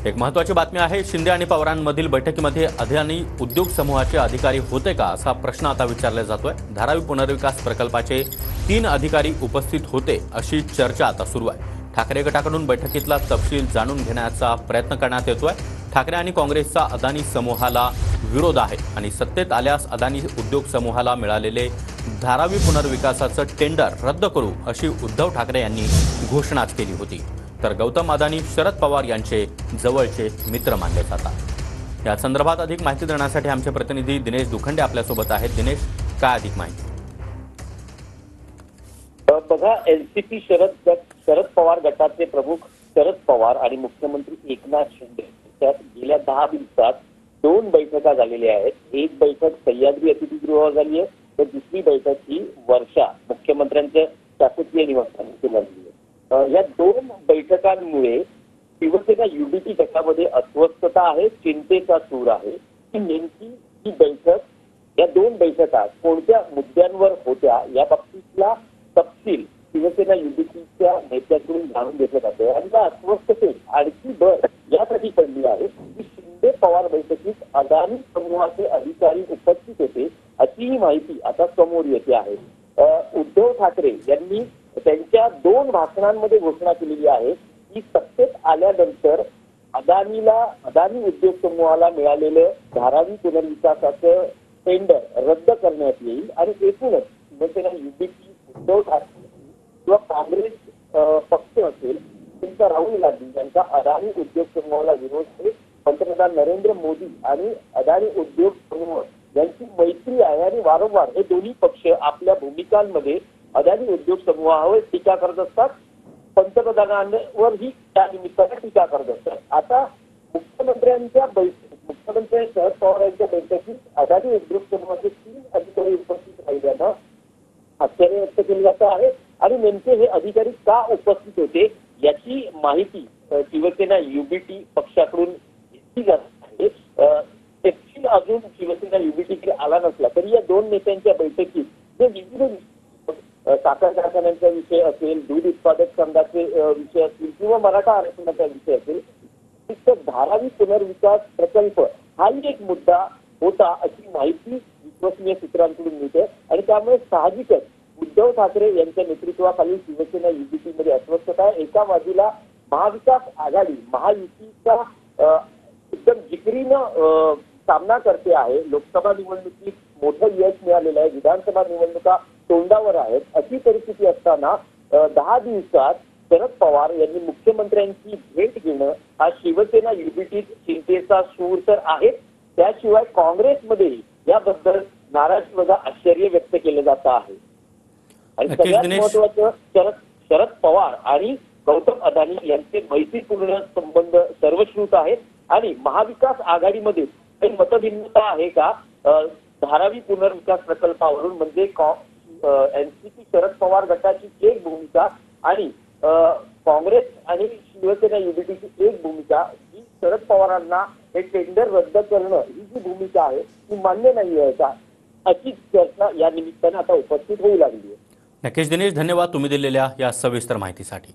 एक महत्त्वाची बातमी आहे। शिंदे आणि पवारांमधील बैठकीमध्ये अदानी उद्योग समूहाचे अधिकारी होते का असा प्रश्न आता विचारला जातोय। धारावी पुनर्विकास प्रकल्पाचे 3 अधिकारी उपस्थित होते अशी चर्चा आता सुरू आहे। ठाकरे गटाकडून बैठकीतला तपशील जाणून घेण्याचा प्रयत्न करण्यात येतोय। ठाकरे आणि काँग्रेसचा अदानी समूहाला विरोध आहे आणि सत्तेत आल्यास अदानी उद्योग समूहाला मिळालेले धारावी पुनर्विकासाचं टेंडर रद्द करू अशी उद्धव ठाकरे यांनी घोषणाच केली होती। तर गौतम अदानी शरद पवार यांचे जवळचे मित्र मानले जातात। या संदर्भात अधिक माहिती देण्यासाठी आमचे प्रतिनिधी दिनेश दुखंडे आपल्यासोबत आहेत। दिनेश, काय अधिक माहिती? बघा, एनसीपी शरद पवार गटाचे प्रमुख शरद पवार आणि मुख्यमंत्री एकनाथ शिंदे यांच्यात गेल्या 10 दिवसात 2 बैठका झालेल्या आहेत। एक बैठक सह्याद्री अतिथीगृहावर झाली आहे, तर दुसरी बैठक ही वर्षा मुख्यमंत्र्यांच्या शासकीय निवासस्थानी झाली आहे। या 2 बैठकांमुळे शिवसेना युबीटी गटामध्ये अस्वस्थता आहे, चिंतेचा सूर आहे की नेमकी ही बैठक, या 2 बैठका कोणत्या मुद्द्यांवर होत्या या बाबतीतला तपशील शिवसेना युबीटीच्या नेत्यांकडून जाणून घेतलं जातं। आणि या अस्वस्थतेत आणखी भर यासाठी पडली आहे की शिंदे पवार बैठकीत अदानी समूहाचे अधिकारी उपस्थित होते अशी ही माहिती आता समोर येते आहे। उद्धव ठाकरे यांनी त्यांच्या 2 भाषणांमध्ये घोषणा केलेली आहे की सत्तेत आल्यानंतर अदानी उद्योग समूहाला मिळालेलं धारावी पुनर्विकासाचं टेंडर रद्द करण्यात येईल आणि एकूणच शिवसेना युबीटी, उद्धव ठाकरे किंवा काँग्रेस पक्ष असेल त्यांचा राहुल गांधी यांचा अदानी उद्योग समूहाला विरोध आहे। पंतप्रधान नरेंद्र मोदी आणि अदानी उद्योग समूह यांची मैत्री आहे आणि वारंवार हे दोन्ही पक्ष आपल्या भूमिकांमध्ये अदानी उद्योग समूहावर टीका करत असतात, पंतप्रधानांवरही त्या निमित्ताने टीका करत असतात। आता मुख्यमंत्री शरद पवार यांच्या बैठकीत अदानी उद्योग समूहाचे 3 अधिकारी उपस्थित राहिल्यानं आश्चर्य व्यक्त केलं जात आहे आणि नेमके हे अधिकारी का उपस्थित होते याची माहिती शिवसेना युबीटी पक्षाकडून घेतली जात आहे। तपशील अजून शिवसेना युबीटीकडे आला नसला तरी या 2 नेत्यांच्या बैठकीत जे विविध साखर कारखान्यांचा विषय असेल, दूध उत्पादक संघाचे विषय असतील किंवा मराठा आरक्षणाचा विषय असेल, धारावी पुनर्विकास प्रकल्प हाही एक मुद्दा होता अशी माहिती विश्वसनीय सूत्रांकडून मिळते आणि त्यामुळे साहजिकच उद्धव ठाकरे यांच्या नेतृत्वाखाली शिवसेना युबीटीमध्ये अस्वस्थता आहे। एका बाजूला महाविकास आघाडी महायुतीचा एकदम जिकरीनं सामना करते आहे, लोकसभा निवडणुकीत मोठं यश मिळालेलं आहे, विधानसभा निवडणुका तोंडावर आहेत। अशी परिस्थिती असताना 10 दिवसात शरद पवार यांनी मुख्यमंत्र्यांची भेट घेणं हा शिवसेना युबीटीत चिंतेचा सूर तर आहे। त्याशिवाय काँग्रेसमध्ये याबद्दल नाराजी वजा आश्चर्य व्यक्त केलं जात आहे। आणि सगळ्यात महत्वाचं शरद पवार आणि गौतम अदानी यांचे मैत्रीपूर्ण संबंध सर्वश्रुत आहेत आणि महाविकास आघाडीमध्ये काही मतभिन्नता आहे का धारावी पुनर्विकास प्रकल्पावरून, म्हणजे एनसीपी शरद पवार गटाची एक भूमिका आणि काँग्रेस आणि शिवसेना युबीटीची एक भूमिका, ही शरद पवारांना हे टेंडर रद्द करणं ही जी भूमिका आहे ती मान्य नाही आहे का अशी चर्चा या निमित्ताने आता उपस्थित होऊ लागली आहे। नक्कीच दिनेश, धन्यवाद तुम्ही दिलेल्या या सविस्तर माहितीसाठी।